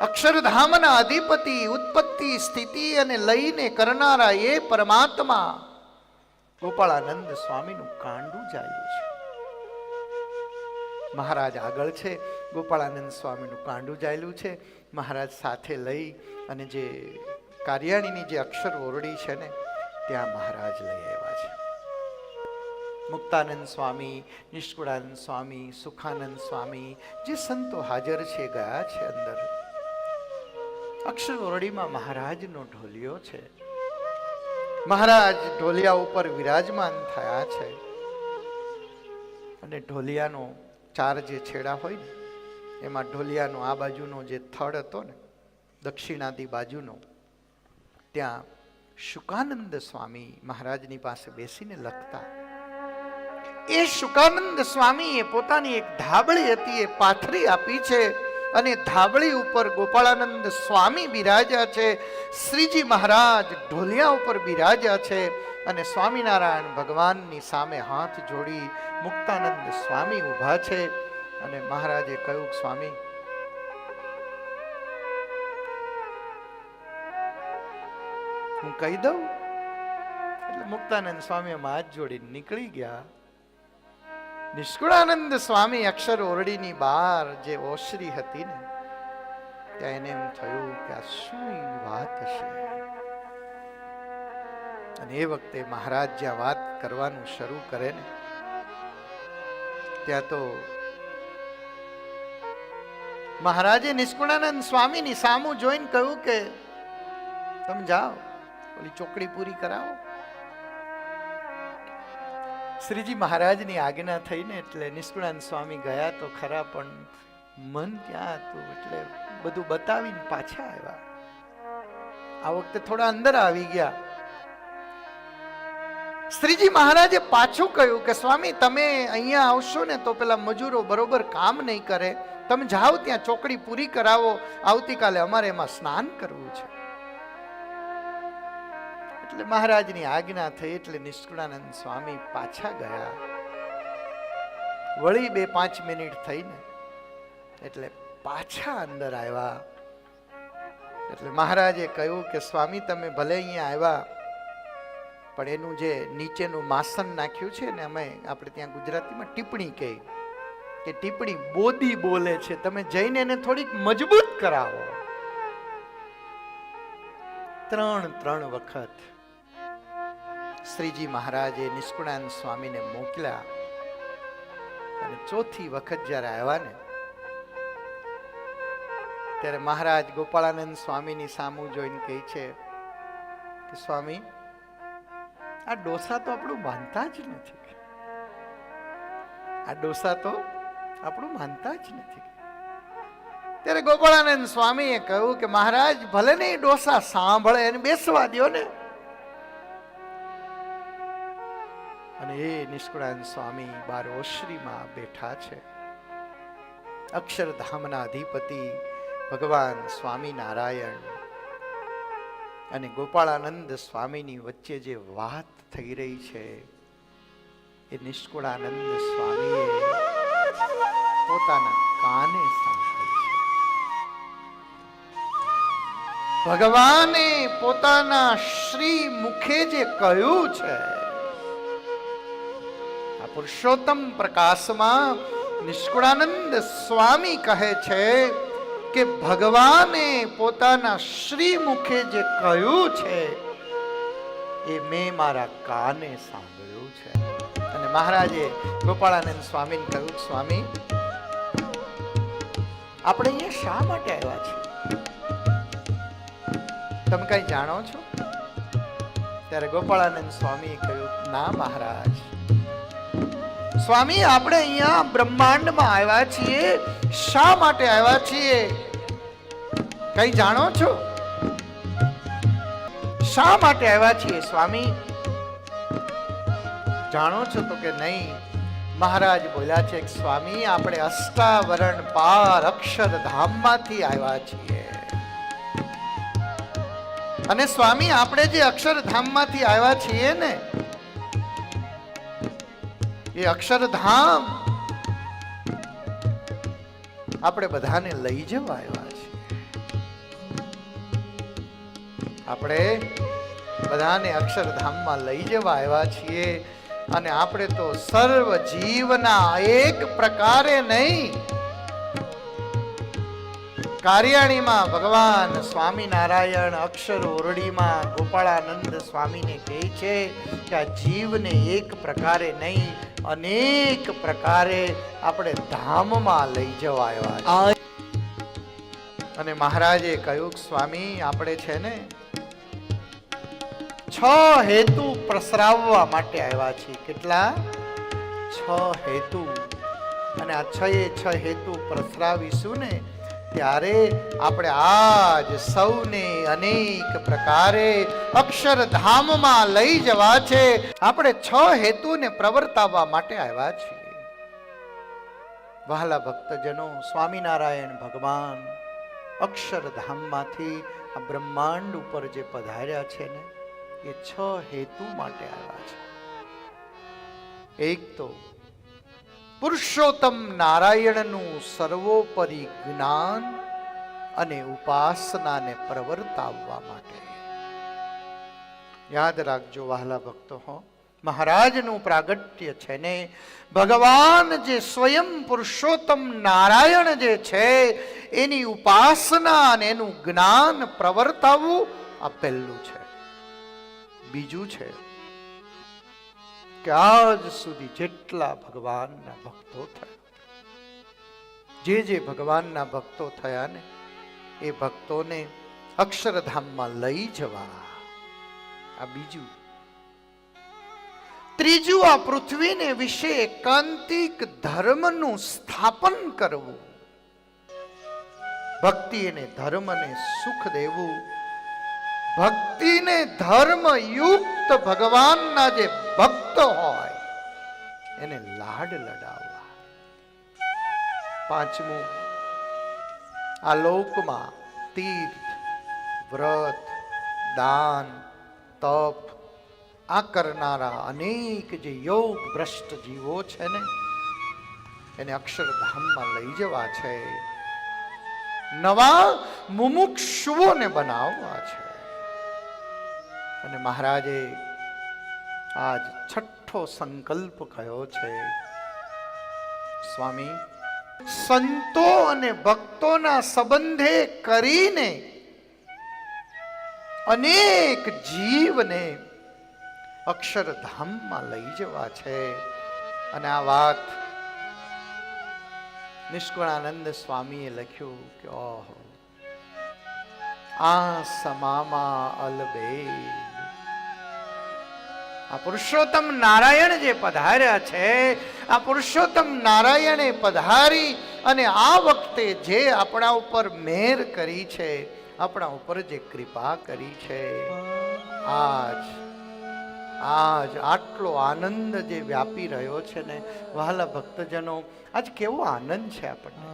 અક્ષરધામના અધિપતિ, ઉત્પત્તિ સ્થિતિ અને લઈને કરનારા એ પરમાત્મા ગોપાળાનંદ સ્વામીનું કાંડું ચાલ્યું છે. મહારાજ આગળ છે, ગોપાળાનંદ સ્વામીનું કાંડું ચાલ્યું છે. મહારાજ સાથે લઈ અને જે કાર્યાણીની જે અક્ષર ઓરડી છે ને ત્યાં મહારાજ લઈ આવ્યા છે. મુક્તાનંદ સ્વામી, નિષ્કુળાનંદ સ્વામી, સુખાનંદ સ્વામી જે સંતો હાજર છે ગયા છે અંદર. અક્ષર ઓરડીમાં મહારાજનો ઢોલિયો છે. મહારાજ ઢોલિયા ઉપર વિરાજમાન થયા છે અને ઢોલિયાનો ચાર જે છેડા હોય ને એમાં ઢોલિયાનો આ બાજુનો જે થડ હતો ને દક્ષિણાદી બાજુનો, ત્યાં શુકાનંદ સ્વામી મહારાજની પાસે બેસીને લખતા. એ શુકાનંદ સ્વામીએ પોતાની એક ધાબળી હતી એ પાથરી આપી છે અને ધાબળી ઉપર ગોપાળાનંદ સ્વામી બિરાજ્યા છે. શ્રીજી મહારાજ ઢોલિયા ઉપર બિરાજ્યા છે અને સ્વામિનારાયણ ભગવાનની સામે હાથ જોડી મુક્તાનંદ સ્વામી ઊભા છે. અને મહારાજે કહ્યું, સ્વામી હું કહી દઉં? એટલે મુક્તાનંદ સ્વામી હાથ જોડી નીકળી ગયા. નિષ્કુળાનંદ સ્વામી અક્ષર ઓરડીની બહાર જે ઓસરી હતી ને ત્યાં એને એમ થયું કે આ શું વાત હશે. અને એ વખતે મહારાજ જ્યાં વાત કરવાનું શરૂ કરે ને ત્યાં તો મહારાજે નિષ્કુળાનંદ સ્વામીની સામું જોઈને કહ્યું કે તમે જાઓ ઓલી ચોકડી પૂરી કરાવો. શ્રીજી મહારાજની આજ્ઞા થઈને એટલે નિષ્કુળાનંદ સ્વામી ગયા તો ખરા, પણ મન ત્યાં હતું એટલે બધું બતાવીને પાછા આવ્યા. આ વખતે થોડા અંદર આવી ગયા. શ્રીજી મહારાજે પાછું કહ્યું કે સ્વામી તમે અહીંયા આવશો ને તો પેલા મજૂરો બરોબર કામ નહીં કરે, તમે જાઓ ત્યાં ચોકડી પૂરી કરાવો, આવતીકાલે અમારે એમાં સ્નાન કરવું છે. એટલે મહારાજની આજ્ઞા થઈ એટલે નિષ્કુળાનંદ સ્વામી પાછા ગયા. વળી 2-5 મિનિટ થઈને એટલે પાછા અંદર આવ્યા. એટલે મહારાજે કહ્યું કે સ્વામી તમે ભલે અહીંયા આવ્યા પણ એનું જે નીચેનું માસન નાખ્યું છે ને અમે આપણે ત્યાં ગુજરાતીમાં ટીપણી કહી કે ટીપણી બોદી બોલે છે, તમે જઈને એને થોડીક મજબૂત કરાવો. 3 વખત શ્રીજી મહારાજે નિષ્કુળાનંદ સ્વામીને મોકલ્યા અને 4થી વખત જ્યારે આવ્યા ને ત્યારે મહારાજ ગોપાળાનંદ સ્વામીની સામું જોઈને કહે છે કે સ્વામી આ ડોસા તો આપણું માનતા જ નથી. આ ડોસા તો આપણું માનતા જ નથી. ત્યારે ગોપાળાનંદ સ્વામીએ કહ્યું કે મહારાજ ભલે નહીં ડોસા સાંભળે એને બેસવા દો ને. અને એ નિષ્કુળાનંદ સ્વામી બાર ઓસરીમાં બેઠા છે. અક્ષરધામના અધિપતિ ભગવાન સ્વામિનારાયણ અને ગોપાળાનંદ સ્વામીની વચ્ચે જે વાત થઈ રહી છે એ નિષ્કુળાનંદ સ્વામીએ પોતાના કાને સાંભળી છે. ભગવાને પોતાના શ્રી મુખે જે કહ્યું છે આ પુરુષોત્તમ પ્રકાશમાં નિષ્કુળાનંદ સ્વામી કહે છે કે ભગવાને પોતાના શ્રી મુખે જે કહ્યું છે એ મેં મારા કાને સાંભળ્યું છે. અને મહારાજે ગોપાળાનંદ સ્વામીને કહ્યું, સ્વામી આપણે અહીંયા શા માટે આવ્યા છીએ તમે કઈ જાણો છો? ત્યારે ગોપાળાનંદ સ્વામીએ કહ્યું, ના મહારાજ, સ્વામી આપણે અહીંયા બ્રહ્માંડમાં આવ્યા છીએ. શા માટે આવ્યા છીએ કઈ જાણો છો? શા માટે આવ્યા છીએ સ્વામી? જાણો છો તો કે નહીં. મહારાજ બોલ્યા છે કે સ્વામી આપણે અષ્ટાવરણ પાર અક્ષરધામમાંથી આવ્યા છીએ. અને સ્વામી આપણે જે અક્ષરધામમાંથી આવ્યા છીએ ને એ અક્ષરધામ આપણે બધાને લઈ જવા આવ્યા છીએ. આપણે બધાને અક્ષરધામમાં લઈ જવા આવ્યા છીએ અને આપણે તો સર્વ જીવના એક પ્રકારે નહીં. કાર્યાણીમાં ભગવાન સ્વામિનારાયણ અક્ષર ઓરડીમાં ગોપાળાનંદ સ્વામીને કહે છે કે આ જીવને એક પ્રકારે નહીં અનેક પ્રકારે આપણે ધામમાં લઈ જવા આવ્યા છે. અને મહારાજે કહ્યું સ્વામી આપણે છે ને 6 હેતુ પ્રસરાવવા માટે આવ્યા છીએ. કેટલા? 6 હેતુ. અને આ 6 હેતુ પ્રસરાવીશું ને ત્યારે આપણે આજ સૌને અનેક પ્રકારે અક્ષરધામમાં લઈ જવા છે. આપણે 6 હેતુને પ્રવર્તાવવા માટે આવ્યા છીએ. વહાલા ભક્તજનો, સ્વામિનારાયણ ભગવાન અક્ષરધામમાંથી આ બ્રહ્માંડ ઉપર જે પધાર્યા છે ને એ 6 હેતુ માટે આવ્યા છે. એક તો પુરુષોત્તમ નારાયણનું સર્વોપરી જ્ઞાન અને ઉપાસનાને પ્રવર્તાવવા માટે. યાદ રાખજો વહાલા ભક્તો, હો મહારાજનું પ્રાગટ્ય છે ને ભગવાન જે સ્વયં પુરુષોત્તમ નારાયણ જે છે એની ઉપાસના અને એનું જ્ઞાન પ્રવર્તાવવું આ પહેલું છે. બીજું છે કે આજ સુધી જેટલા ભગવાનના ભક્તો થયા, જે ભગવાનના ભક્તો થયા ને એ ભક્તોને અક્ષરધામમાં લઈ જવા. આ બીજું. ત્રીજું, આ પૃથ્વીને વિશે એકાંતિક ધર્મનું સ્થાપન કરવું. ભક્તિ અને ધર્મને સુખ દેવું. ભક્તિને ધર્મ યુક્ત ભગવાનના જે ભક્ત હોય એને લાડ લડાવવા. પાંચમું, આ લોકમાં તીર્થ, વ્રત, દાન, તપ આ કરનારા અનેક જે યોગ ભ્રષ્ટ જીવો છે ને એને અક્ષરધામમાં લઈ જવા છે. નવા મુમુક્ષુઓને બનાવવા છે. અને મહારાજે આજ 6ઠો સંકલ્પ કયો છે. સ્વામી, સંતો અને ભક્તોના સંબંધે કરીને અનેક જીવને અક્ષરધામમાં લઈ જવા છે. અને આ વાત નિષ્કુળાનંદ સ્વામીએ લખ્યું કે ઓહો, આ સમામાં અલબે. આ પુરુષોત્તમ નારાયણ જે પધાર્યા છે, આ પુરુષોત્તમ નારાયણે પધારી અને આ વખતે જે આપણા ઉપર મહેર કરી છે, આપણા ઉપર જે કૃપા કરી છે, આજ આટલો આનંદ જે વ્યાપી રહ્યો છે ને વહાલા ભક્તજનો, આજ કેવો આનંદ છે આપણને.